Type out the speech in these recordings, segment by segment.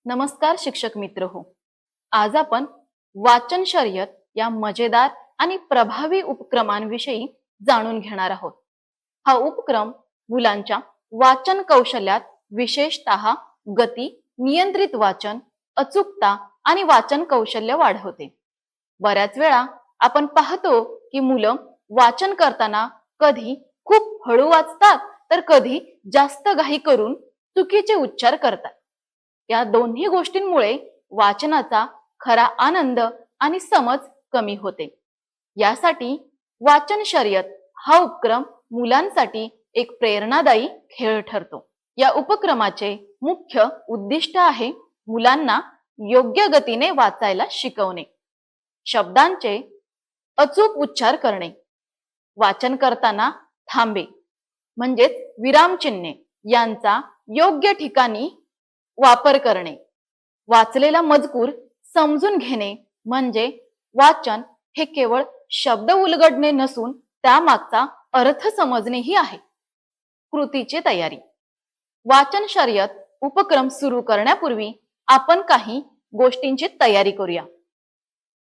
नमस्कार शिक्षक मित्र हो. आज आपण वाचन शर्यत या मजेदार आणि प्रभावी उपक्रमांविषयी जाणून घेणार आहोत. हा उपक्रम मुलांच्या वाचन कौशल्यात विशेषतः गती, नियंत्रित वाचन, अचूकता आणि वाचन कौशल्य वाढवते. बऱ्याच वेळा आपण पाहतो की मुलं वाचन करताना कधी खूप हळू वाचतात तर कधी जास्त घाई करून चुकीचे उच्चार करतात. या दोन्ही गोष्टींमुळे वाचनाचा खरा आनंद आणि समज कमी होते. यासाठी वाचन शर्यत हा उपक्रम मुलांसाठी एक प्रेरणादायी खेळ ठरतो. या उपक्रमाचे मुख्य उद्दिष्ट आहे मुलांना योग्य गतीने वाचायला शिकवणे, शब्दांचे अचूक उच्चार करणे, वाचन करताना थांबे म्हणजेच विरामचिन्हे यांचा योग्य ठिकाणी वापर करणे, वाचलेला मजकूर समजून घेणे म्हणजे वाचन हे केवळ शब्द उलगडणे नसून त्यामागचा अर्थ समजणेही आहे. कृतीची तयारी. वाचन शर्यत उपक्रम सुरू करण्यापूर्वी आपण काही गोष्टींची तयारी करूया.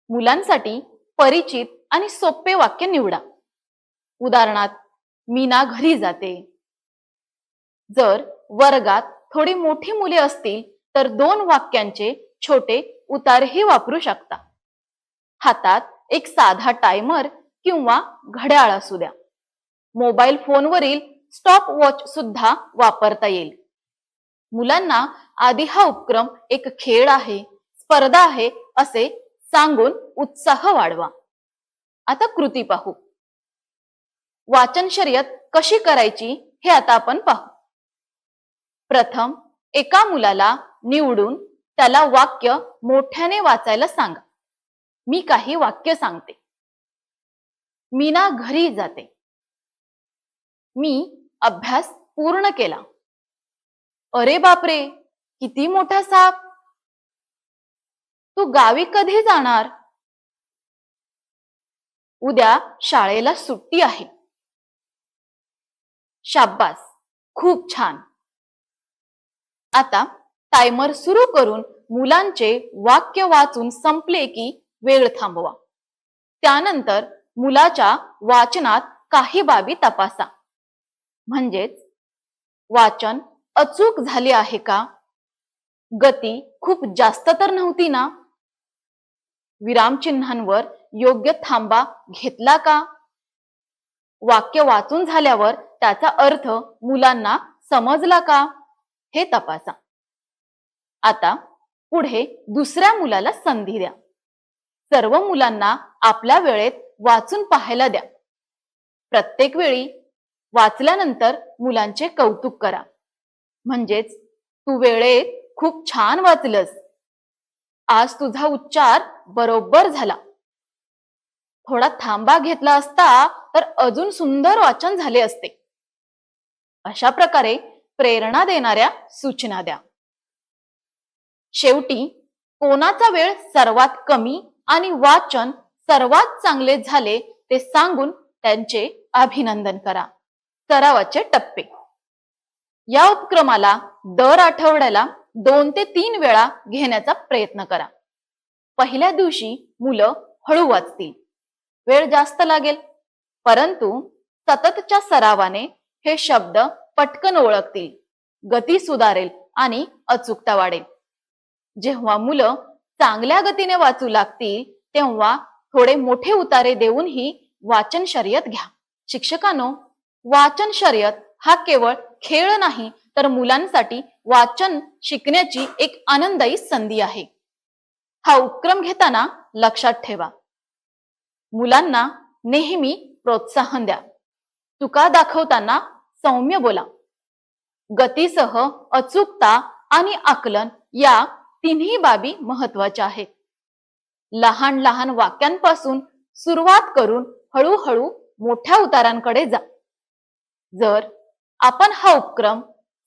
मुलांसाठी परिचित आणि सोपे वाक्य निवडा. उदाहरणार्थ, मीना घरी जाते. जर वर्गात थोडी मोठी मुले असतील तर 2 वाक्यांचे छोटे उतारही वापरू शकता. हातात एक साधा टायमर किंवा घड्याळ असू द्या. मोबाईल फोनवरील स्टॉप वॉच सुद्धा वापरता येईल. मुलांना आधी हा उपक्रम एक खेळ आहे, स्पर्धा आहे असे सांगून उत्साह वाढवा. आता कृती पाहू. वाचन शर्यत कशी करायची हे आता आपण पाहू. प्रथम एका मुलाला निवडून त्याला वाक्य मोठ्याने वाचायला सांगा. मी काही वाक्य सांगते. मीना घरी जाते. मी अभ्यास पूर्ण केला. अरे बापरे, किती मोठा साप. तू गावी कधी जाणार? उद्या शाळेला सुट्टी आहे. शाब्बास, खूप छान. आता टायमर सुरू करून मुलांचे वाक्य वाचून संपले की वेळ थांबवा. त्यानंतर मुलाच्या वाचनात काही बाबी तपासा. म्हणजेच वाचन अचूक झाले आहे का? गती खूप जास्त तर नव्हती ना? विरामचिन्हांवर योग्य थांबा घेतला का? वाक्य वाचून झाल्यावर त्याचा अर्थ मुलांना समजला का? हे तपासा. आता पुढे दुसऱ्या मुलाला संधी द्या. सर्व मुलांना आपल्या वेळेत वाचून पाहायला द्या. प्रत्येक वेळी वाचल्यानंतर मुलांचे कौतुक करा. म्हणजेच तू वेळेत खूप छान वाचलंस. आज तुझा उच्चार बरोबर झाला. थोडा थांबा घेतला असता तर अजून सुंदर वाचन झाले असते. अशा प्रकारे प्रेरणा देणाऱ्या सूचना द्या. शेवटी कोणाचा वेळ सर्वात कमी आणि वाचन सर्वात चांगले झाले ते सांगून त्यांचे अभिनंदन करा. सरावाचे टप्पे. या उपक्रमाला दर आठवड्याला 2 ते 3 वेळा घेण्याचा प्रयत्न करा. पहिल्या दिवशी मुलं हळू वाचतील, वेळ जास्त लागेल, परंतु सततच्या सरावाने हे शब्द पटकन ओळखतील, गती सुधारेल आणि अचूकता वाढेल. जेव्हा मुलं चांगल्या गतीने वाचू लागतील तेव्हा थोडे मोठे उतारे देऊनही वाचन शर्यत घ्या. शिक्षकांनो, वाचन शर्यत हा केवळ खेळ नाही तर मुलांसाठी वाचन शिकण्याची एक आनंददायी संधी आहे. हा उपक्रम घेताना लक्षात ठेवा, मुलांना नेहमी प्रोत्साहन द्या. चुका दाखवताना सौम्य बोला. गतीसह अचूकता आणि आकलन या तिन्ही बाबी महत्वाच्या आहेत. लहान लहान वाक्यांपासून सुरुवात करून हळूहळू मोठ्या उतारांकडे जा. जर आपण हा उपक्रम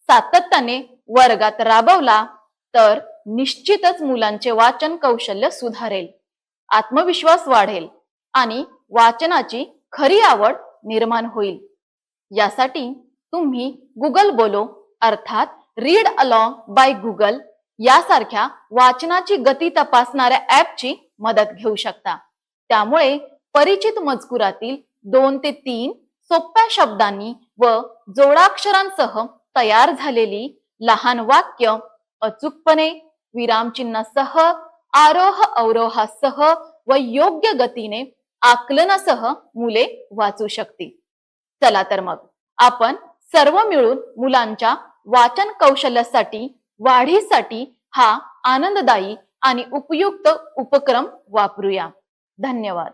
सातत्याने वर्गात राबवला तर निश्चितच मुलांचे वाचन कौशल्य सुधारेल, आत्मविश्वास वाढेल आणि वाचनाची खरी आवड निर्माण होईल. यासाठी तुम्ही गुगल बोलो अर्थात रीड अलॉंग बाय गुगल यासारख्या वाचनाची गती तपासणाऱ्या ऍपची मदत घेऊ शकता. त्यामुळे परिचित मजकुरातील 2 ते 3 सोप्या शब्दांनी व जोडाक्षरांसह तयार झालेली लहान वाक्य अचूकपणे विरामचिन्हासह, आरोह अवरोहासह व योग्य गतीने आकलनासह मुले वाचू शकतील. चला तर मग आपण सर्व मिळून मुलांच्या वाचन कौशल्यासाठी वाढीसाठी हा आनंददायी आणि उपयुक्त उपक्रम वापरूया. धन्यवाद.